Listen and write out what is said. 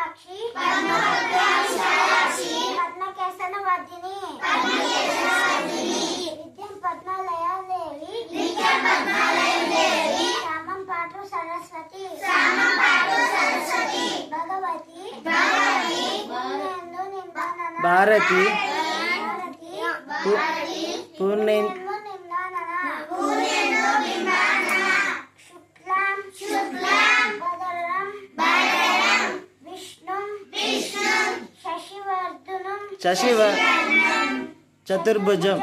విశాలాక్షి పద్మకేశనవర్ధిని విద్యం పద్మాలయాదేవి శ్యామం పాటు సరస్వతి భగవతి భారతి పూర్ణి శుక్లాం భద్రం విష్ణుం శశివర్ధనం చతుర్భుజం